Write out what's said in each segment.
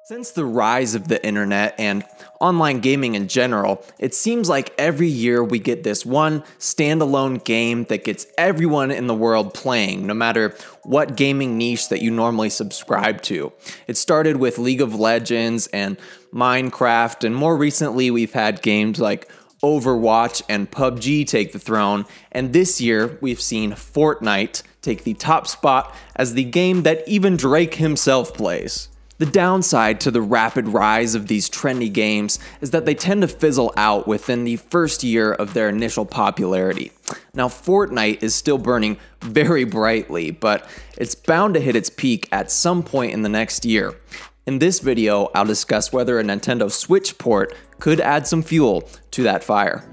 Since the rise of the internet and online gaming in general, it seems like every year we get this one standalone game that gets everyone in the world playing, no matter what gaming niche that you normally subscribe to. It started with League of Legends and Minecraft, and more recently we've had games like Overwatch and PUBG take the throne, and this year we've seen Fortnite take the top spot as the game that even Drake himself plays. The downside to the rapid rise of these trendy games is that they tend to fizzle out within the first year of their initial popularity. Now, Fortnite is still burning very brightly, but it's bound to hit its peak at some point in the next year. In this video, I'll discuss whether a Nintendo Switch port could add some fuel to that fire.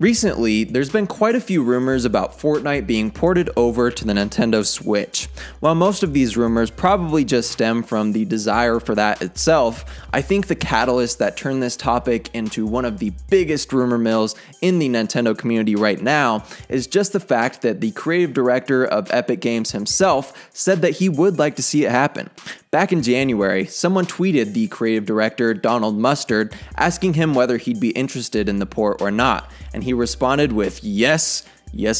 Recently, there's been quite a few rumors about Fortnite being ported over to the Nintendo Switch. While most of these rumors probably just stem from the desire for that itself, I think the catalyst that turned this topic into one of the biggest rumor mills in the Nintendo community right now is just the fact that the creative director of Epic Games himself said that he would like to see it happen. Back in January, someone tweeted the creative director, Donald Mustard, asking him whether he'd be interested in the port or not, and he responded with, yes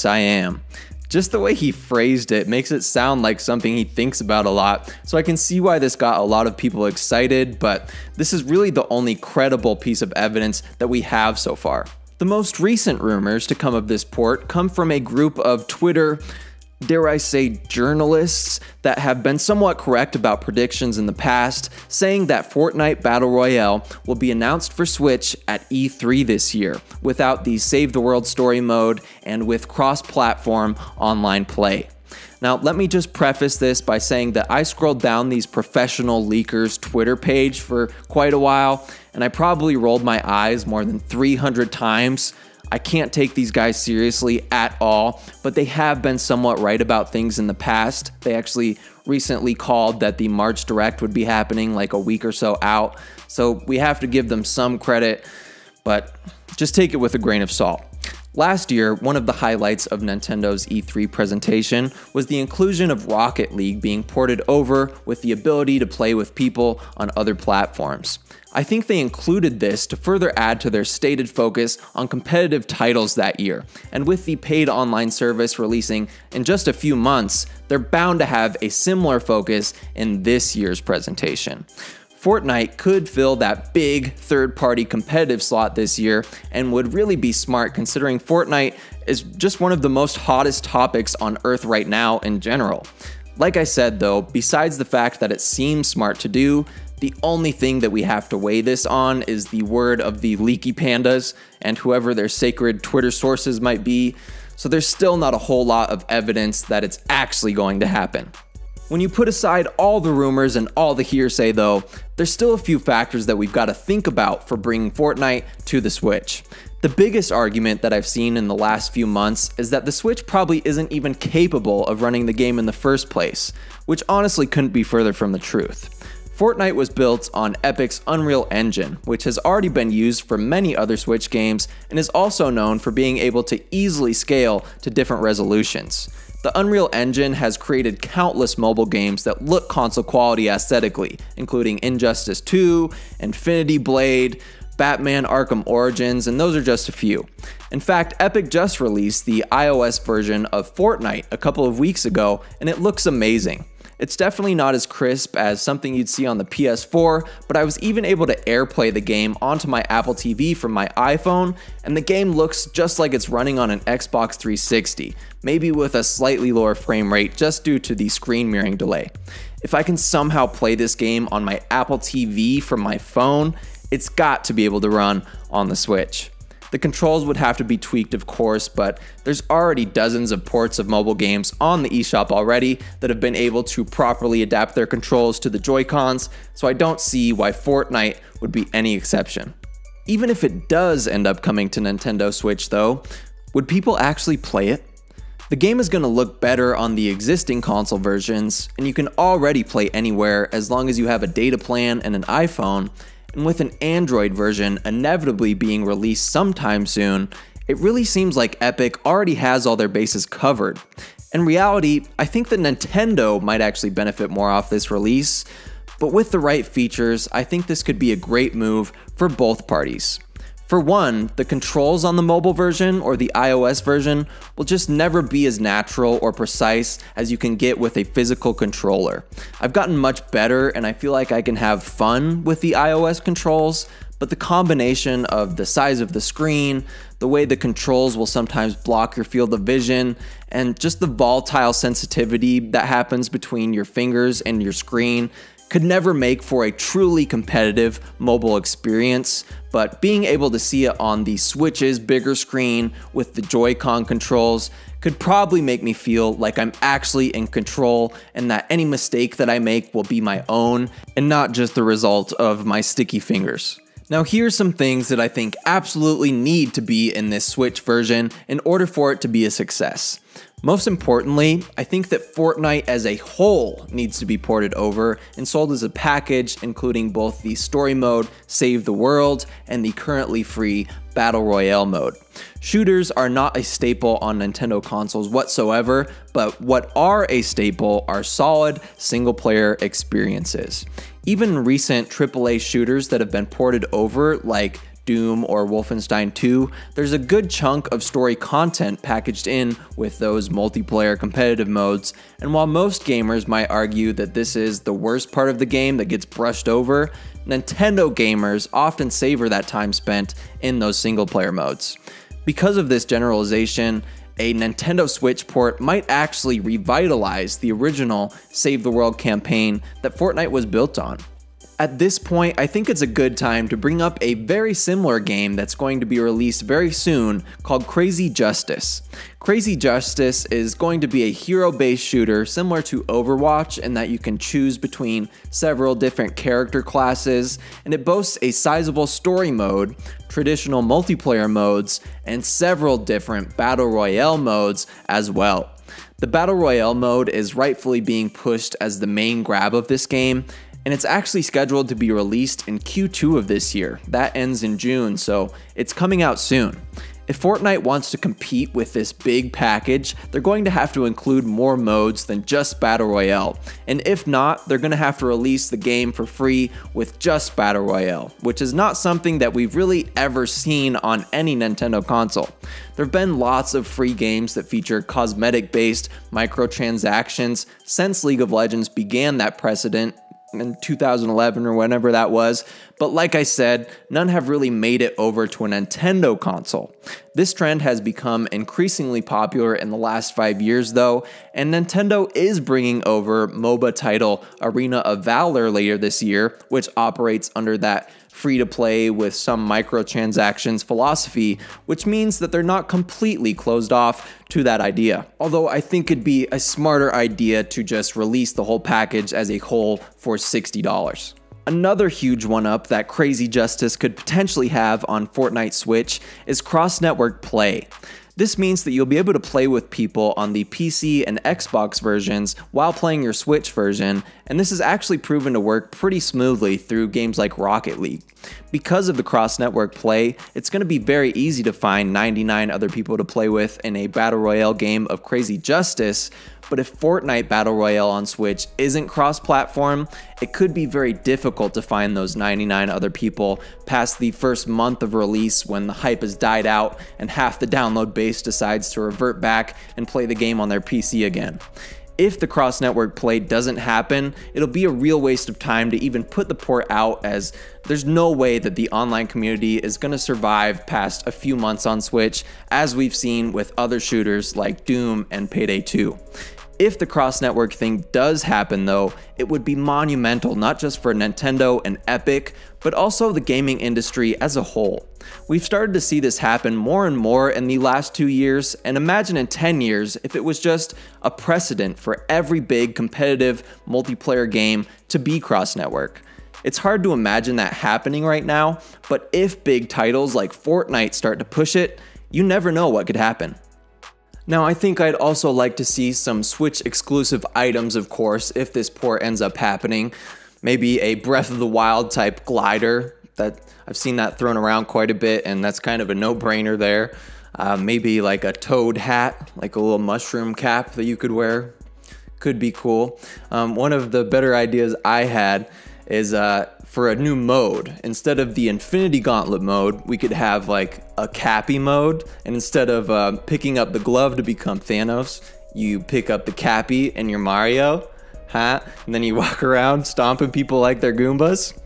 I am. Just the way he phrased it makes it sound like something he thinks about a lot, so I can see why this got a lot of people excited, but this is really the only credible piece of evidence that we have so far. The most recent rumors to come of this port come from a group of Twitter, dare I say, journalists that have been somewhat correct about predictions in the past, saying that Fortnite Battle Royale will be announced for Switch at E3 this year, without the Save the World story mode and with cross-platform online play. Now, let me just preface this by saying that I scrolled down these professional leakers' Twitter page for quite a while, and I probably rolled my eyes more than 300 times. I can't take these guys seriously at all, but they have been somewhat right about things in the past. They actually recently called that the March Direct would be happening like a week or so out, so we have to give them some credit, but just take it with a grain of salt. Last year, one of the highlights of Nintendo's E3 presentation was the inclusion of Rocket League being ported over with the ability to play with people on other platforms. I think they included this to further add to their stated focus on competitive titles that year, and with the paid online service releasing in just a few months, they're bound to have a similar focus in this year's presentation. Fortnite could fill that big third-party competitive slot this year and would really be smart considering Fortnite is just one of the most hottest topics on Earth right now in general. Like I said though, besides the fact that it seems smart to do, the only thing that we have to weigh this on is the word of the leaky pandas and whoever their sacred Twitter sources might be, so there's still not a whole lot of evidence that it's actually going to happen. When you put aside all the rumors and all the hearsay though, there's still a few factors that we've got to think about for bringing Fortnite to the Switch. The biggest argument that I've seen in the last few months is that the Switch probably isn't even capable of running the game in the first place, which honestly couldn't be further from the truth. Fortnite was built on Epic's Unreal Engine, which has already been used for many other Switch games and is also known for being able to easily scale to different resolutions. The Unreal Engine has created countless mobile games that look console quality aesthetically, including Injustice 2, Infinity Blade, Batman Arkham Origins, and those are just a few. In fact, Epic just released the iOS version of Fortnite a couple of weeks ago, and it looks amazing. It's definitely not as crisp as something you'd see on the PS4, but I was even able to AirPlay the game onto my Apple TV from my iPhone, and the game looks just like it's running on an Xbox 360, maybe with a slightly lower frame rate just due to the screen mirroring delay. If I can somehow play this game on my Apple TV from my phone, it's got to be able to run on the Switch. The controls would have to be tweaked, of course, but there's already dozens of ports of mobile games on the eShop already that have been able to properly adapt their controls to the Joy-Cons, so I don't see why Fortnite would be any exception. Even if it does end up coming to Nintendo Switch though, would people actually play it? The game is going to look better on the existing console versions, and you can already play anywhere as long as you have a data plan and an iPhone, and with an Android version inevitably being released sometime soon, it really seems like Epic already has all their bases covered. In reality, I think that Nintendo might actually benefit more off this release, but with the right features, I think this could be a great move for both parties. For one, the controls on the mobile version or the iOS version will just never be as natural or precise as you can get with a physical controller. I've gotten much better and I feel like I can have fun with the iOS controls, but the combination of the size of the screen, the way the controls will sometimes block your field of vision, and just the volatile sensitivity that happens between your fingers and your screen could never make for a truly competitive mobile experience, but being able to see it on the Switch's bigger screen with the Joy-Con controls could probably make me feel like I'm actually in control and that any mistake that I make will be my own and not just the result of my sticky fingers. Now here's some things that I think absolutely need to be in this Switch version in order for it to be a success. Most importantly, I think that Fortnite as a whole needs to be ported over and sold as a package, including both the story mode, Save the World, and the currently free Battle Royale mode. Shooters are not a staple on Nintendo consoles whatsoever, but what are a staple are solid single-player experiences. Even recent AAA shooters that have been ported over, like Doom or Wolfenstein 2, there's a good chunk of story content packaged in with those multiplayer competitive modes, and while most gamers might argue that this is the worst part of the game that gets brushed over, Nintendo gamers often savor that time spent in those single player modes. Because of this generalization, a Nintendo Switch port might actually revitalize the original Save the World campaign that Fortnite was built on. At this point, I think it's a good time to bring up a very similar game that's going to be released very soon called Crazy Justice. Crazy Justice is going to be a hero-based shooter similar to Overwatch in that you can choose between several different character classes, and it boasts a sizable story mode, traditional multiplayer modes, and several different Battle Royale modes as well. The Battle Royale mode is rightfully being pushed as the main grab of this game, and it's actually scheduled to be released in Q2 of this year. That ends in June, so it's coming out soon. If Fortnite wants to compete with this big package, they're going to have to include more modes than just Battle Royale, and if not, they're going to have to release the game for free with just Battle Royale, which is not something that we've really ever seen on any Nintendo console. There have been lots of free games that feature cosmetic-based microtransactions since League of Legends began that precedent in 2011 or whenever that was, but like I said, none have really made it over to a Nintendo console. This trend has become increasingly popular in the last 5 years though, and Nintendo is bringing over MOBA title Arena of Valor later this year, which operates under that free-to-play with some microtransactions philosophy, which means that they're not completely closed off to that idea. Although I think it'd be a smarter idea to just release the whole package as a whole for $60. Another huge one-up that Crazy Justice could potentially have on Fortnite Switch is cross-network play. This means that you'll be able to play with people on the PC and Xbox versions while playing your Switch version, and this is actually proven to work pretty smoothly through games like Rocket League. Because of the cross-network play, it's going to be very easy to find 99 other people to play with in a Battle Royale game of Crazy Justice, but if Fortnite Battle Royale on Switch isn't cross-platform, it could be very difficult to find those 99 other people past the first month of release when the hype has died out and half the download base decides to revert back and play the game on their PC again. If the cross-network play doesn't happen, it'll be a real waste of time to even put the port out, as there's no way that the online community is going to survive past a few months on Switch, as we've seen with other shooters like Doom and Payday 2. If the cross-network thing does happen though, it would be monumental not just for Nintendo and Epic, but also the gaming industry as a whole. We've started to see this happen more and more in the last 2 years, and imagine in 10 years if it was just a precedent for every big competitive multiplayer game to be cross-network. It's hard to imagine that happening right now, but if big titles like Fortnite start to push it, you never know what could happen. Now, I think I'd also like to see some Switch exclusive items, of course, if this port ends up happening. Maybe a Breath of the Wild type glider That I've seen that thrown around quite a bit, and that's kind of a no-brainer there. Maybe like a toad hat, like a little mushroom cap that you could wear. Could be cool. One of the better ideas I had is for a new mode. Instead of the Infinity Gauntlet mode, we could have like a Cappy mode, and instead of picking up the glove to become Thanos, you pick up the Cappy and your Mario hat, and then you walk around stomping people like they're Goombas.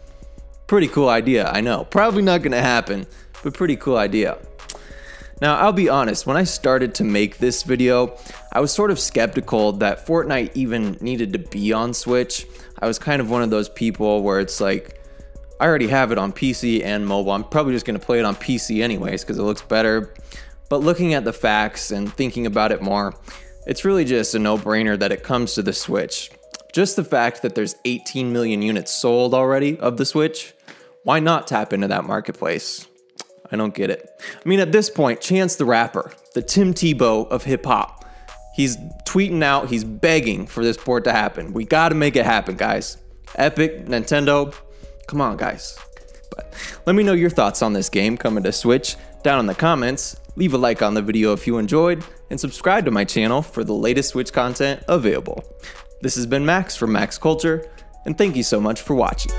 Pretty cool idea, I know. Probably not gonna happen, but pretty cool idea. Now, I'll be honest, when I started to make this video, I was sort of skeptical that Fortnite even needed to be on Switch. I was kind of one of those people where it's like, I already have it on PC and mobile. I'm probably just gonna play it on PC anyways because it looks better. But looking at the facts and thinking about it more, it's really just a no-brainer that it comes to the Switch. Just the fact that there's 18 million units sold already of the Switch, why not tap into that marketplace? I don't get it. I mean, at this point, Chance the Rapper, the Tim Tebow of hip-hop, he's tweeting out, he's begging for this port to happen. We gotta make it happen, guys. Epic, Nintendo, come on, guys. But let me know your thoughts on this game coming to Switch down in the comments. Leave a like on the video if you enjoyed, and subscribe to my channel for the latest Switch content available. This has been Max from Max Culture, and thank you so much for watching.